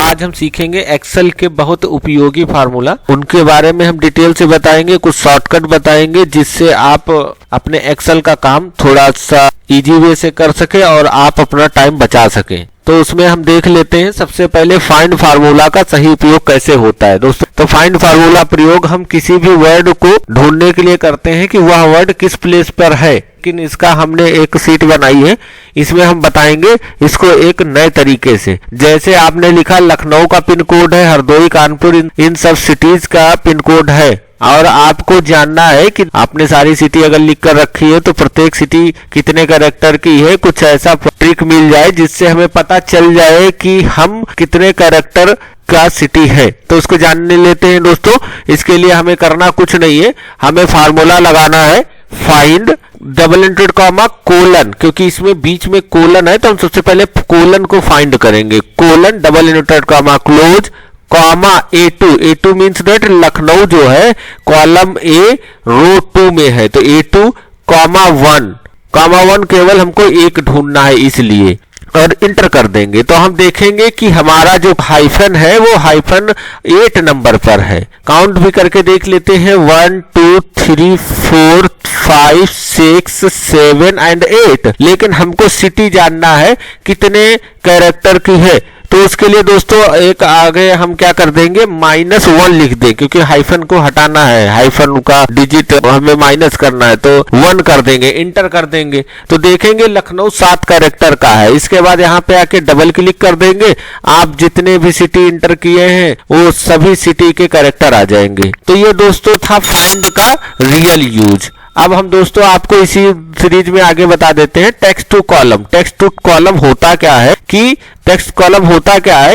आज हम सीखेंगे एक्सेल के बहुत उपयोगी फार्मूला। उनके बारे में हम डिटेल से बताएंगे, कुछ शॉर्टकट बताएंगे जिससे आप अपने एक्सेल का काम थोड़ा सा इजी वे से कर सके और आप अपना टाइम बचा सके। तो उसमें हम देख लेते हैं सबसे पहले फाइंड फार्मूला का सही उपयोग कैसे होता है। दोस्तों, तो फाइंड फार्मूला प्रयोग हम किसी भी वर्ड को ढूंढने के लिए करते हैं कि वह वर्ड किस प्लेस पर है। लेकिन इसका हमने एक शीट बनाई है, इसमें हम बताएंगे इसको एक नए तरीके से। जैसे आपने लिखा लखनऊ का पिन कोड है, हरदोई, कानपुर, इन सब सिटीज का पिन कोड है और आपको जानना है कि आपने सारी सिटी अगर लिख कर रखी है तो प्रत्येक सिटी कितने कैरेक्टर की है। कुछ ऐसा ट्रिक मिल जाए जिससे हमें पता चल जाए कि हम कितने कैरेक्टर का सिटी है। तो उसको जानने लेते हैं दोस्तों। इसके लिए हमें करना कुछ नहीं है, हमें फार्मूला लगाना है find double inverted comma colon, क्योंकि इसमें बीच में कोलन है तो हम सबसे पहले कोलन को फाइंड करेंगे। Colon double inverted comma close comma A2 means that Lucknow जो है कॉलम A रो 2 में है, तो A2 कॉमा 1 केवल हमको एक ढूंढना है इसलिए, और इंटर कर देंगे तो हम देखेंगे कि हमारा जो हाइफन है वो हाइफन 8 नंबर पर है। काउंट भी करके देख लेते हैं 1 2 3 4 5 6 7 एंड 8। लेकिन हमको सिटी जानना है कितने कैरेक्टर की है, तो उसके लिए दोस्तों एक आगे हम क्या कर देंगे -1 लिख दें, क्योंकि हाइफन को हटाना है, हाइफन का डिजिट हमें माइनस करना है तो 1 कर देंगे, इंटर कर देंगे तो देखेंगे लखनऊ 7 कैरेक्टर का है। इसके बाद यहाँ पे आके डबल क्लिक कर देंगे, आप जितने भी सिटी इंटर किए हैं वो सभी सिटी के कैरेक्टर आ जाएंगे। तो ये दोस्तों था फाइंड का रियल यूज। अब हम दोस्तों आपको इसी सीरीज में आगे बता देते हैं text to column. Text to column होता क्या है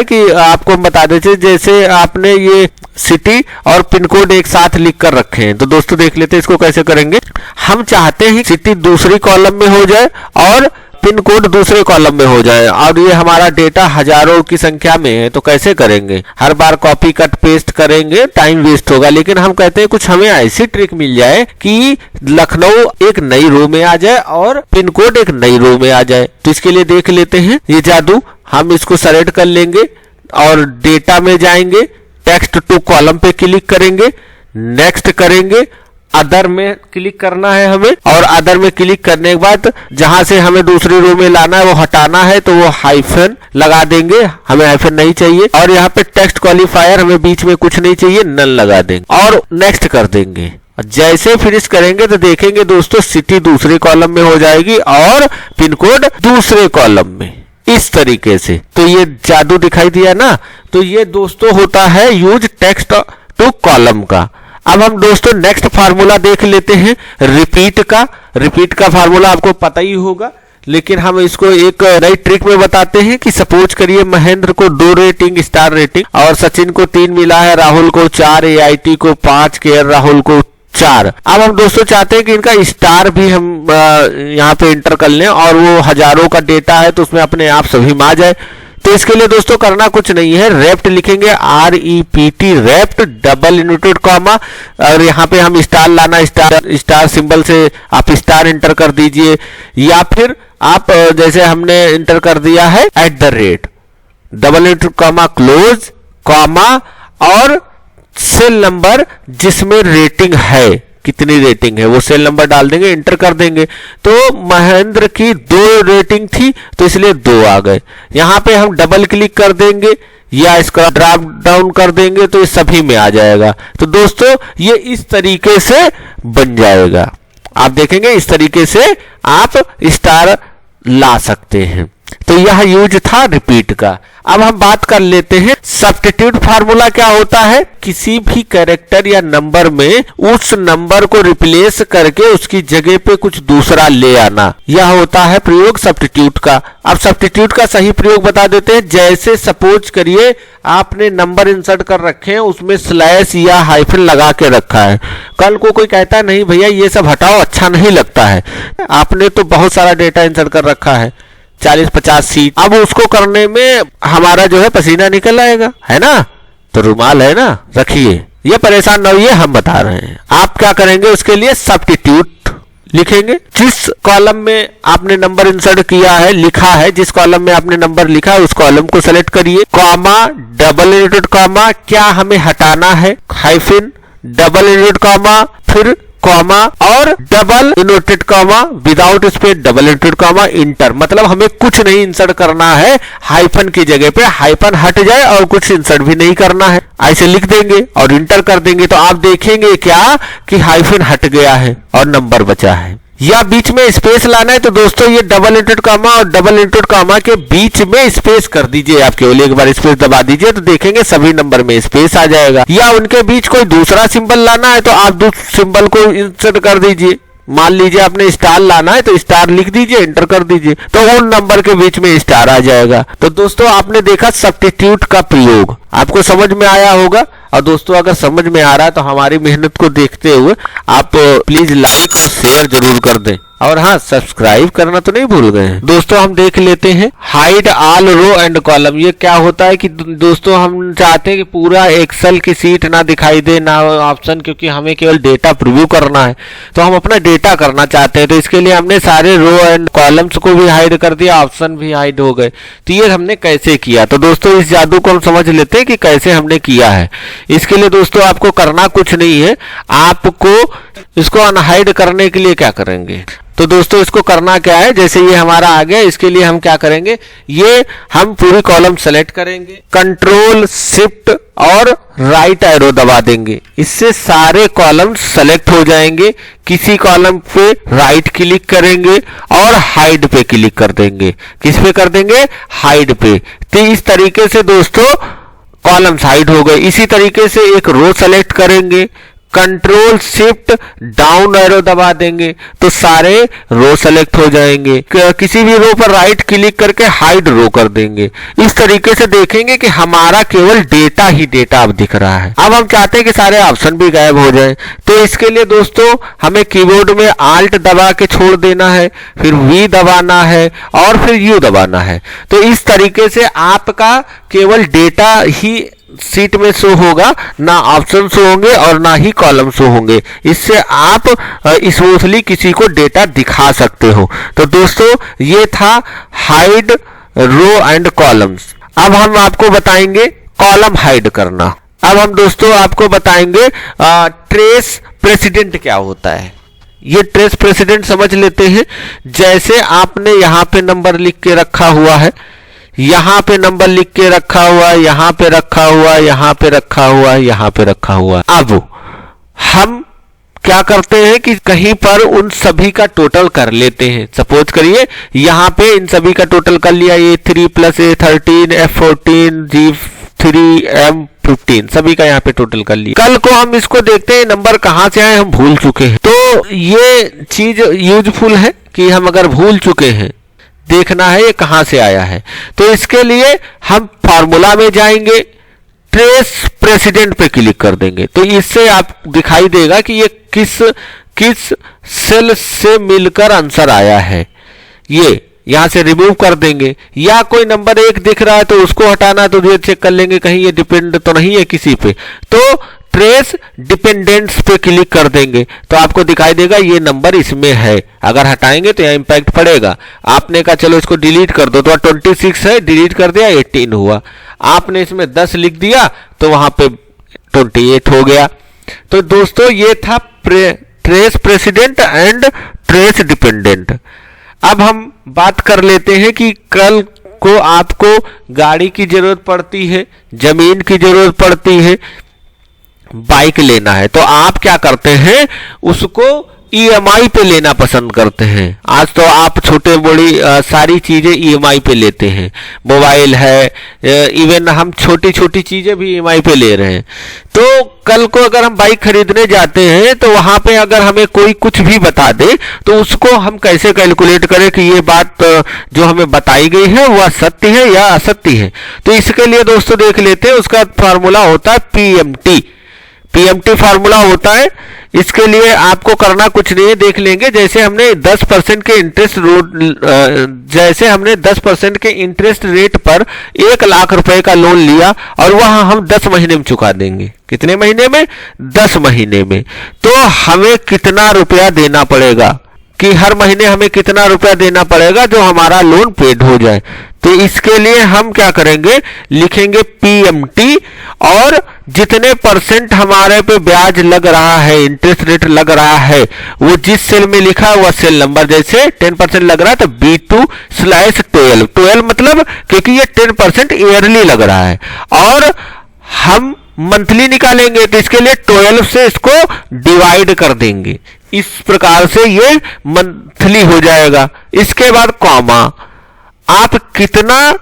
कि आपको हम बता देते हैं, जैसे आपने ये सिटी और पिन कोड एक साथ लिख कर रखे हैं। तो दोस्तों देख लेते हैं इसको कैसे करेंगे। हम चाहते हैं सिटी दूसरी कॉलम में हो जाए और पिन कोड दूसरे कॉलम में हो जाए, और ये हमारा डेटा हजारों की संख्या में है। तो कैसे करेंगे, हर बार कॉपी कट पेस्ट करेंगे, टाइम वेस्ट होगा। लेकिन हम कहते हैं कुछ हमें ऐसी ट्रिक मिल जाए कि लखनऊ एक नई रो में आ जाए और पिन कोड एक नई रो में आ जाए। तो इसके लिए देख लेते हैं ये जादू। हम इसको सेलेक्ट कर लेंगे और डेटा में जाएंगे, टेक्स्ट टू कॉलम पे क्लिक करेंगे, नेक्स्ट करेंगे, अदर में क्लिक करना है हमें, और अदर में क्लिक करने के बाद जहां से हमें दूसरी रो में लाना है वो हटाना है तो वो हाइफन लगा देंगे, हमें हाइफन नहीं चाहिए। और यहाँ पे टेक्स्ट क्वालिफायर हमें बीच में कुछ नहीं चाहिए, नल लगा देंगे और नेक्स्ट कर देंगे। जैसे फिनिश करेंगे तो देखेंगे दोस्तों सिटी दूसरे कॉलम में हो जाएगी और पिन कोड दूसरे कॉलम में, इस तरीके से। तो ये जादू दिखाई दिया ना। तो ये दोस्तों होता है यूज टेक्स्ट टू कॉलम का। अब हम दोस्तों नेक्स्ट फार्मूला देख लेते हैं रिपीट का फार्मूला आपको पता ही होगा, लेकिन हम इसको एक नई ट्रिक में बताते हैं कि सपोज करिए महेंद्र को 2 रेटिंग स्टार रेटिंग और सचिन को 3 मिला है, राहुल को 4, AIT को 5, केएल राहुल को 4। अब हम दोस्तों चाहते हैं कि इनका स्टार भी हम यहाँ पे इंटर कर लें और वो हजारों का डेटा है तो उसमें अपने आप सभी में आ जाए। तो इसके लिए दोस्तों करना कुछ नहीं है, रेप्ट लिखेंगे REPT rapt double inverted comma, और यहाँ पे हम स्टार लाना, स्टार सिंबल से आप स्टार इंटर कर दीजिए, या फिर आप जैसे हमने इंटर कर दिया है @ double inverted comma close comma और सेल नंबर जिसमें रेटिंग है, कितनी रेटिंग है वो सेल नंबर डाल देंगे, इंटर कर देंगे। तो महेंद्र की 2 रेटिंग थी तो इसलिए 2 आ गए। यहां पे हम डबल क्लिक कर देंगे या इसका ड्रॉप डाउन कर देंगे तो ये सभी में आ जाएगा। तो दोस्तों ये इस तरीके से बन जाएगा, आप देखेंगे इस तरीके से आप स्टार ला सकते हैं। तो यह यूज था रिपीट का। अब हम बात कर लेते हैं सब्स्टिट्यूट फार्मूला क्या होता है। किसी भी कैरेक्टर या नंबर में उस नंबर को रिप्लेस करके उसकी जगह पे कुछ दूसरा ले आना, यह होता है प्रयोग सब्स्टिट्यूट का। अब सब्स्टिट्यूट का सही प्रयोग बता देते हैं। जैसे सपोज करिए आपने नंबर इंसर्ट कर रखे हैं, उसमें स्लैश या हाइफन लगा के रखा है। कल को कोई कहता है नहीं भैया ये सब हटाओ, अच्छा नहीं लगता है, आपने तो बहुत सारा डेटा इंसर्ट कर रखा है 40-50 सीट, अब उसको करने में हमारा जो है पसीना निकल आएगा, है ना। तो रुमाल है ना, रखिए, ये परेशान न होइए, हम बता रहे हैं। आप क्या करेंगे उसके लिए सब्स्टिट्यूट लिखेंगे। जिस कॉलम में आपने नंबर इंसर्ट किया है, लिखा है, जिस कॉलम में आपने नंबर लिखा है उस कॉलम को सेलेक्ट करिए, कॉमा, डबल इनवर्टेड कॉमा, क्या हमें हटाना है, हाइफन, डबल इनवर्टेड कॉमा, फिर कॉमा और double inverted comma without space, double inverted comma, inter. मतलब हमें कुछ नहीं इंसर्ट करना है, हाइफन की जगह पे हाइफन हट जाए और कुछ इंसर्ट भी नहीं करना है, ऐसे लिख देंगे और इंटर कर देंगे। तो आप देखेंगे क्या कि हाइफन हट गया है और नंबर बचा है। या बीच में स्पेस लाना है तो दोस्तों ये डबल इनवर्टेड कॉमा और डबल इनवर्टेड कॉमा के बीच में स्पेस कर दीजिए। आप केवल एक बार स्पेस दबा दीजिए तो देखेंगे सभी नंबर में स्पेस आ जाएगा। या उनके बीच कोई दूसरा सिंबल लाना है तो आप दूसरे सिंबल को इंसर्ट कर दीजिए। मान लीजिए आपने स्टार लाना है तो स्टार लिख दीजिए, एंटर कर दीजिए, तो उन नंबर के बीच में स्टार आ जाएगा। तो दोस्तों आपने देखा सब्स्टिट्यूट का प्रयोग, आपको समझ में आया होगा। और दोस्तों अगर समझ में आ रहा है तो हमारी मेहनत को देखते हुए आप प्लीज लाइक और शेयर जरूर कर दें, और हाँ सब्सक्राइब करना तो नहीं भूल गए हैं। दोस्तों हम देख लेते हैं hide all row and column. ये क्या होता है कि दोस्तों हम चाहते हैं कि पूरा एक्सेल की सीट ना दिखाई दे, ना ऑप्शन, क्योंकि हमें केवल डेटा प्रीव्यू करना है, तो हम अपना डेटा करना चाहते हैं। तो इसके लिए हमने सारे रो एंड कॉलम्स को भी हाइड कर दिया, ऑप्शन भी हाइड हो गए। तो ये हमने कैसे किया, तो दोस्तों इस जादू को हम समझ लेते हैं कि कैसे हमने किया है। इसके लिए दोस्तों आपको करना कुछ नहीं है, आपको इसको अनहाइड करने के लिए क्या करेंगे, तो दोस्तों इसको करना क्या है, जैसे ये हमारा आ गया, इसके लिए हम क्या करेंगे, ये हम पूरी कॉलम सेलेक्ट करेंगे, कंट्रोल शिफ्ट और राइट एरो दबा देंगे, इससे सारे कॉलम सेलेक्ट हो जाएंगे। किसी कॉलम पे राइट क्लिक करेंगे और हाइड पे क्लिक कर देंगे। किस पे कर देंगे, हाइड पे। तो इस तरीके से दोस्तों कॉलम्स हाइड हो गए। इसी तरीके से एक रो सेलेक्ट करेंगे, कंट्रोल शिफ्ट डाउन एरो दबा देंगे तो सारे रो सेलेक्ट हो जाएंगे। किसी भी रो पर राइट क्लिक करके हाइड रो कर देंगे। इस तरीके से देखेंगे कि हमारा केवल डेटा ही डेटा अब दिख रहा है। अब हम चाहते हैं कि सारे ऑप्शन भी गायब हो जाएं, तो इसके लिए दोस्तों हमें कीबोर्ड में आल्ट दबा के छोड़ देना है, फिर वी दबाना है और फिर यू दबाना है। तो इस तरीके से आपका केवल डेटा ही सीट में शो होगा, ना ऑप्शन शो होंगे और ना ही कॉलम शो होंगे। इससे आप स्मूथली किसी को डेटा दिखा सकते हो। तो दोस्तों ये था हाइड रो एंड कॉलम्स। अब हम आपको बताएंगे कॉलम हाइड करना। अब हम दोस्तों आपको बताएंगे ट्रेस प्रेसिडेंट क्या होता है। ये ट्रेस प्रेसिडेंट समझ लेते हैं। जैसे आपने यहाँ पे नंबर लिख के रखा हुआ है, यहां पे नंबर लिख के रखा हुआ, यहां पे रखा हुआ, यहां पे रखा हुआ, यहां पे रखा हुआ। अब हम क्या करते हैं कि कहीं पर उन सभी का टोटल कर लेते हैं। सपोज करिए यहां पे इन सभी का टोटल कर लिया, A3 + A13 F14 G3 M15 सभी का यहाँ पे टोटल कर लिया। कल को हम इसको देखते हैं नंबर कहां से आए, हम भूल चुके हैं। तो ये चीज यूजफुल है कि हम अगर भूल चुके हैं, देखना है ये कहां से आया है, तो इसके लिए हम फार्मूला में जाएंगे, ट्रेस प्रेसिडेंट पे क्लिक कर देंगे। तो इससे आप दिखाई देगा कि ये किस सेल से मिलकर आंसर आया है। ये यहां से रिमूव कर देंगे। या कोई नंबर 1 दिख रहा है तो उसको हटाना है तो ये चेक कर लेंगे कहीं ये डिपेंड तो नहीं है किसी पे, तो ट्रेस डिपेंडेंट्स पे क्लिक कर देंगे तो आपको दिखाई देगा ये नंबर इसमें है। अगर हटाएंगे तो यहाँ इंपैक्ट पड़ेगा। आपने कहा चलो इसको डिलीट कर दो, तो 26 है, डिलीट कर दिया, 18 हुआ। आपने इसमें 10 लिख दिया तो वहां पे 28 हो गया। तो दोस्तों ये था trace president and trace dependent. अब हम बात कर लेते हैं कि कल को आपको गाड़ी की जरूरत पड़ती है, जमीन की जरूरत पड़ती है, बाइक लेना है, तो आप क्या करते हैं, उसको EMI पे लेना पसंद करते हैं। आज तो आप छोटे बड़ी सारी चीजें EMI पे लेते हैं। मोबाइल है, इवन हम छोटी छोटी चीजें भी EMI पे ले रहे हैं। तो कल को अगर हम बाइक खरीदने जाते हैं तो वहां पे अगर हमें कोई कुछ भी बता दे तो उसको हम कैसे कैलकुलेट करें कि ये बात जो हमें बताई गई है वह सत्य है या असत्य है। तो इसके लिए दोस्तों देख लेते हैं, उसका फार्मूला होता है PMT फार्मूला होता है। इसके लिए आपको करना कुछ नहीं है, देख लेंगे। जैसे हमने 10% के इंटरेस्ट रेट पर 1 लाख रुपए का लोन लिया और वह हम 10 महीने में चुका देंगे। कितने महीने में? 10 महीने में। तो हमें कितना रुपया देना पड़ेगा? कि हर महीने हमें कितना रुपया देना पड़ेगा जो हमारा लोन पेड हो जाए। तो इसके लिए हम क्या करेंगे, लिखेंगे पीएमटी और जितने परसेंट हमारे पे ब्याज लग रहा है, इंटरेस्ट रेट लग रहा है, वो जिस सेल में लिखा है वह सेल नंबर, जैसे 10% लग रहा है तो B2/12, 12 मतलब क्योंकि ये 10% ईयरली लग रहा है और हम मंथली निकालेंगे तो इसके लिए 12 से इसको डिवाइड कर देंगे, इस प्रकार से ये मंथली हो जाएगा। इसके बाद कॉमा, आप कितना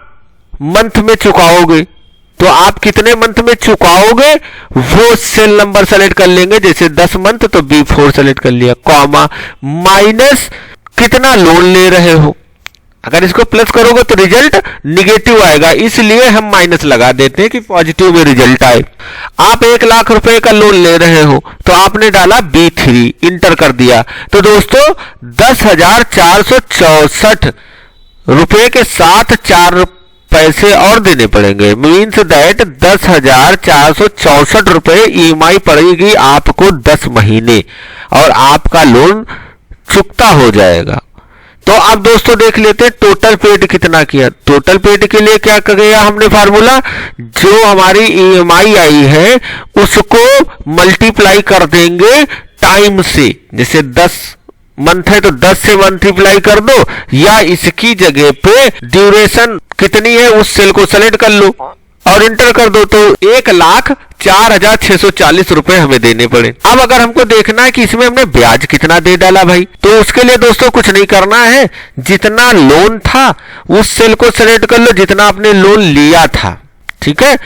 मंथ में चुकाओगे, तो आप कितने मंथ में चुकाओगे वो सेल नंबर सेलेक्ट कर लेंगे, जैसे 10 मंथ तो B4 सेलेक्ट कर लिया, कॉमा माइनस कितना लोन ले रहे हो। अगर इसको प्लस करोगे तो रिजल्ट निगेटिव आएगा, इसलिए हम माइनस लगा देते हैं कि पॉजिटिव में रिजल्ट आए। आप 1 लाख रुपए का लोन ले रहे हो तो आपने डाला B3, इंटर कर दिया, तो दोस्तों 10,464 रुपए के साथ 4 पैसे और देने पड़ेंगे, मीन्स दैट 10,464 रुपए EMI पड़ेगी आपको 10 महीने और आपका लोन चुकता हो जाएगा। तो अब दोस्तों देख लेते हैं टोटल पेड कितना किया। टोटल पेड के लिए क्या किया हमने फार्मूला, जो हमारी EMI आई है उसको मल्टीप्लाई कर देंगे टाइम से, जैसे 10 मंथ है तो 10 से मल्टीप्लाई कर दो, या इसकी जगह पे ड्यूरेशन कितनी है उस सेल को सेलेक्ट कर लो और इंटर कर दो, तो 1,04,640 रुपए हमें देने पड़े। अब अगर हमको देखना है कि इसमें हमने ब्याज कितना दे डाला भाई, तो उसके लिए दोस्तों कुछ नहीं करना है, जितना लोन था उस सेल को सेलेक्ट कर लो जितना आपने लोन लिया था, ठीक है,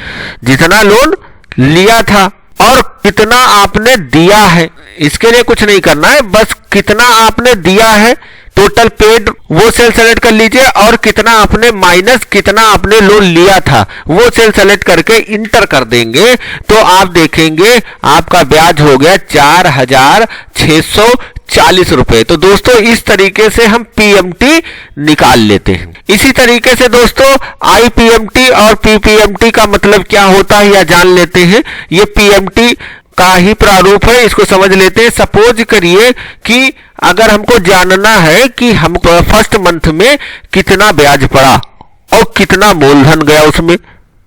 जितना लोन लिया था और कितना आपने दिया है, इसके लिए कुछ नहीं करना है, बस कितना आपने दिया है टोटल पेड वो सेल सेलेक्ट कर लीजिए और कितना आपने माइनस कितना आपने लोन लिया था वो सेल सेलेक्ट करके इंटर कर देंगे, तो आप देखेंगे आपका ब्याज हो गया 4,640 रुपए। तो दोस्तों इस तरीके से हम पीएमटी निकाल लेते हैं। इसी तरीके से दोस्तों आईपीएमटी और पीपीएमटी का मतलब क्या होता है या जान लेते हैं। ये पीएमटी का ही प्रारूप है, इसको समझ लेते हैं। सपोज करिए कि अगर हमको जानना है कि हमको फर्स्ट मंथ में कितना ब्याज पड़ा और कितना मूलधन गया उसमें,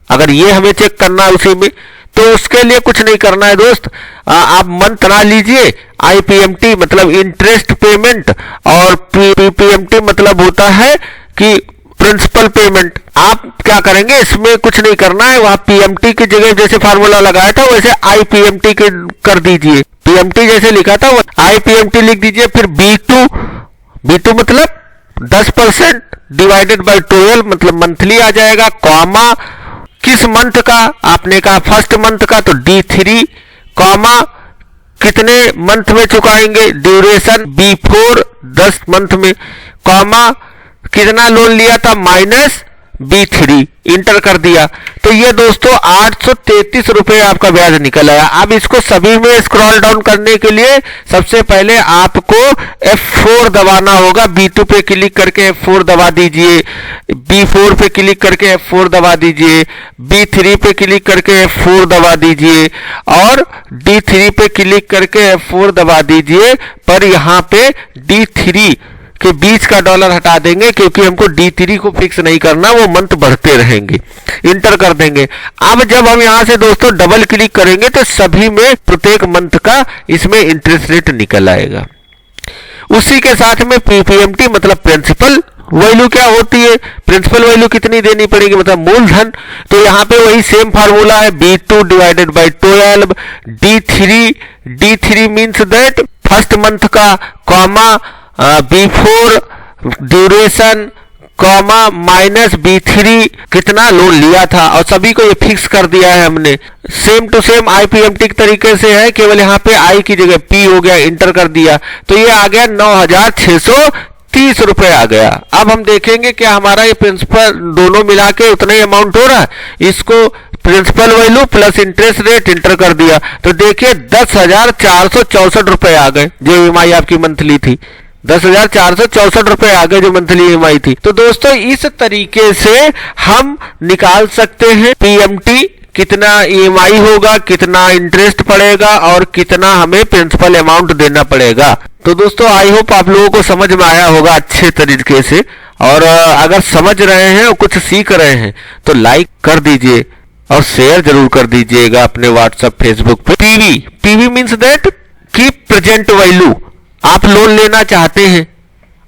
अगर ये हमें चेक करना है उसी में, तो उसके लिए कुछ नहीं करना है दोस्त, आप मंथ ना लीजिए। आईपीएमटी मतलब इंटरेस्ट पेमेंट और पीपीएमटी मतलब होता है कि प्रिंसिपल पेमेंट। आप क्या करेंगे, इसमें कुछ नहीं करना है, वहां पीएमटी की जगह जैसे फार्मूला लगाया था वैसे आईपीएमटी के कर दीजिए। पीएमटी जैसे लिखा था वो आईपीएमटी लिख दीजिए। फिर B2 मतलब 10% डिवाइडेड बाय 12 मतलब मंथली आ जाएगा, कॉमा किस मंथ का, आपने कहा फर्स्ट मंथ का तो D3, कॉमा कितने मंथ में चुकाएंगे, ड्यूरेशन B4 10 मंथ में, कॉमा कितना लोन लिया था माइनस B3, इंटर कर दिया। तो ये दोस्तों 833 रुपए आपका ब्याज निकल आया। अब इसको सभी में स्क्रॉल डाउन करने के लिए सबसे पहले आपको F4 दबाना होगा। B2 पे क्लिक करके F4 दबा दीजिए, B4 पे क्लिक करके F4 दबा दीजिए, B3 पे क्लिक करके F4 दबा दीजिए और D3 पे क्लिक करके F4 दबा दीजिए। पर यहाँ पे D3 के बीच का डॉलर हटा देंगे क्योंकि हमको D3 को फिक्स नहीं करना, वो मंथ बढ़ते रहेंगे, इंटर कर देंगे। अब जब हम यहां से दोस्तों डबल क्लिक करेंगे तो सभी में प्रत्येक मंथ का इसमें इंटरेस्ट रेट निकल आएगा। उसी के साथ में पीपीएमटी मतलब प्रिंसिपल वैल्यू क्या होती है, प्रिंसिपल वैल्यू कितनी देनी पड़ेगी मतलब मूलधन। तो यहाँ पे वही सेम फार्मूला है, B2 divided by 12, D3 means that first month का, comma B4 duration, comma minus B3 कितना लोन लिया था, और सभी को ये फिक्स कर दिया है हमने। सेम टू सेम आईपीएमटी तरीके से है, केवल यहाँ पे आई की जगह P हो गया, इंटर कर दिया तो ये आ गया 9,630 रुपए आ गया। अब हम देखेंगे क्या हमारा ये प्रिंसिपल दोनों मिला के उतना ही अमाउंट हो रहा है। इसको principal value plus interest rate enter कर दिया तो देखिए 10,464 रुपए आ गए जो EMI आपकी मंथली थी। 10,464 रुपए आ गए जो मंथली EMI थी। तो दोस्तों इस तरीके से हम निकाल सकते हैं पीएमटी कितना ईएमआई होगा, कितना इंटरेस्ट पड़ेगा और कितना हमें प्रिंसिपल अमाउंट देना पड़ेगा। तो दोस्तों आई होप आप लोगों को समझ में आया होगा अच्छे तरीके से, और अगर समझ रहे हैं और कुछ सीख रहे हैं तो लाइक कर दीजिए और शेयर जरूर कर दीजिएगा अपने व्हाट्सएप फेसबुक पे। पीवी मीन्स दैट कि प्रेजेंट वैल्यू। आप लोन लेना चाहते हैं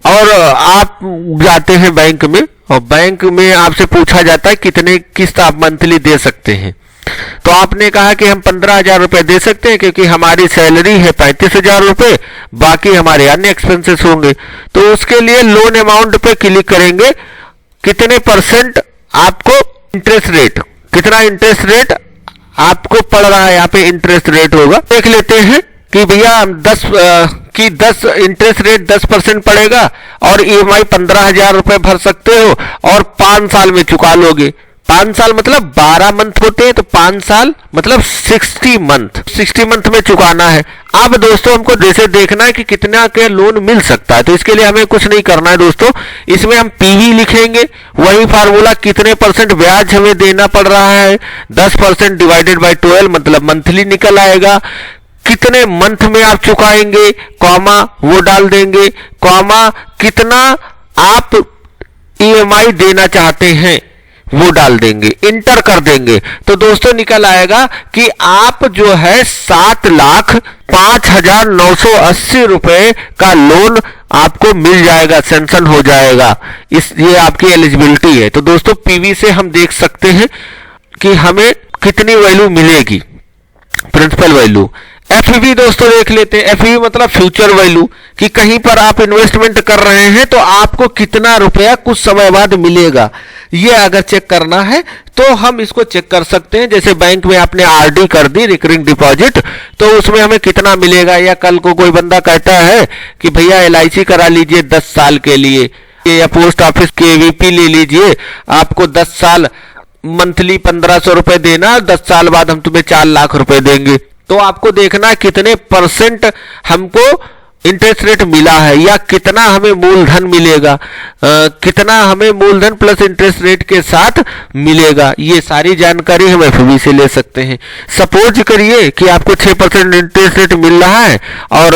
और आप जाते हैं बैंक में, और बैंक में आपसे पूछा जाता है कितने किस्त आप मंथली दे सकते हैं। तो आपने कहा कि हम 15,000 रुपए दे सकते हैं क्योंकि हमारी सैलरी है 35,000 रुपए, बाकी हमारे अन्य एक्सपेंसेस होंगे। तो उसके लिए लोन अमाउंट पे क्लिक करेंगे, कितने परसेंट आपको इंटरेस्ट रेट, कितना इंटरेस्ट रेट आपको पड़ रहा है, यहाँ पे इंटरेस्ट रेट होगा। देख लेते हैं कि भैया 10 इंटरेस्ट रेट 10% पड़ेगा और ईएमआई 15,000 रुपए भर सकते हो और 5 साल में चुका लोगे। 5 साल मतलब 12 मंथ होते हैं, तो 5 साल मतलब 60 मंथ में चुकाना है। अब दोस्तों हमको जैसे देखना है कि कितना के लोन मिल सकता है, तो इसके लिए हमें कुछ नहीं करना है दोस्तों, इसमें हम पीवी लिखेंगे, वही फार्मूला कितने परसेंट ब्याज हमें देना पड़ रहा है, 10% डिवाइडेड बाय 12 मतलब मंथली निकल आएगा। कितने मंथ में आप चुकाएंगे, कॉमा वो डाल देंगे, कॉमा कितना आप ईएमआई देना चाहते हैं वो डाल देंगे, इंटर कर देंगे। तो दोस्तों निकल आएगा कि आप जो है 7,05,980 रुपए का लोन आपको मिल जाएगा, सैंक्शन हो जाएगा। ये आपकी एलिजिबिलिटी है। तो दोस्तों पीवी से हम देख सकते हैं कि हमें कितनी वैल्यू मिलेगी, प्रिंसिपल वैल्यू। एफवी दोस्तों देख लेते हैं, एफवी मतलब फ्यूचर वैल्यू, कि कहीं पर आप इन्वेस्टमेंट कर रहे हैं तो आपको कितना रुपया कुछ समय बाद मिलेगा। ये अगर चेक करना है तो हम इसको चेक कर सकते हैं। जैसे बैंक में आपने आरडी कर दी, रिकरिंग डिपॉजिट, तो उसमें हमें कितना मिलेगा। या कल को कोई बंदा कहता है कि भैया एलआईसी करा लीजिए 10 साल के लिए, या पोस्ट ऑफिस के वीपी ले लीजिए, आपको 10 साल मंथली 1,500 रुपए देना, 10 साल बाद हम तुम्हें 4 लाख रुपए देंगे। तो आपको देखना कितने परसेंट हमको इंटरेस्ट रेट मिला है, या कितना हमें मूलधन मिलेगा, कितना हमें मूलधन प्लस इंटरेस्ट रेट के साथ मिलेगा। ये सारी जानकारी हम एफवी से ले सकते हैं। सपोज करिए कि आपको 6% इंटरेस्ट रेट मिल रहा है और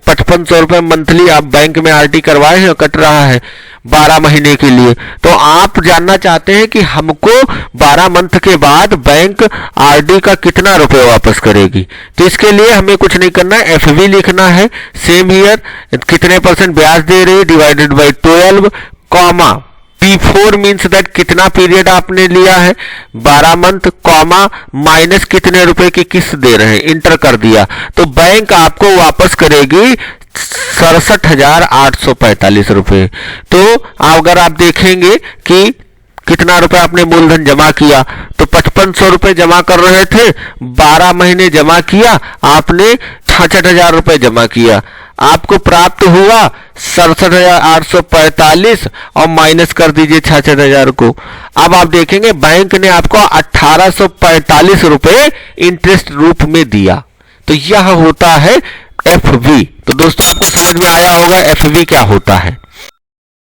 5500 रुपए मंथली आप बैंक में आरडी करवाए हैं और कट रहा है 12 महीने के लिए। तो आप जानना चाहते हैं कि हमको 12 मंथ के बाद बैंक आरडी का कितना रुपए वापस करेगी। तो इसके लिए हमें कुछ नहीं करना है, एफवी लिखना है, सेम हियर कितने परसेंट ब्याज दे रही है divided by 12, comma P4 means that कितना पीरियड आपने लिया है 12 मंथ, कॉमा माइनस कितने रुपए की किस्त दे रहे हैं, इंटर कर दिया। तो बैंक आपको वापस करेगी 67,845 रुपए। तो अगर आप देखेंगे कि कितना रुपए आपने मूलधन जमा किया, तो 5500 रुपए जमा कर रहे थे, 12 महीने जमा किया आपने, 66,000 रुपए जमा किया, आपको प्राप्त हुआ 67,845 और माइनस कर दीजिए 66,000 को। अब आप देखेंगे बैंक ने आपको 1,845 रुपए इंटरेस्ट रूप में दिया। तो यह होता है एफवी। तो दोस्तों आपको समझ में आया होगा एफवी क्या होता है।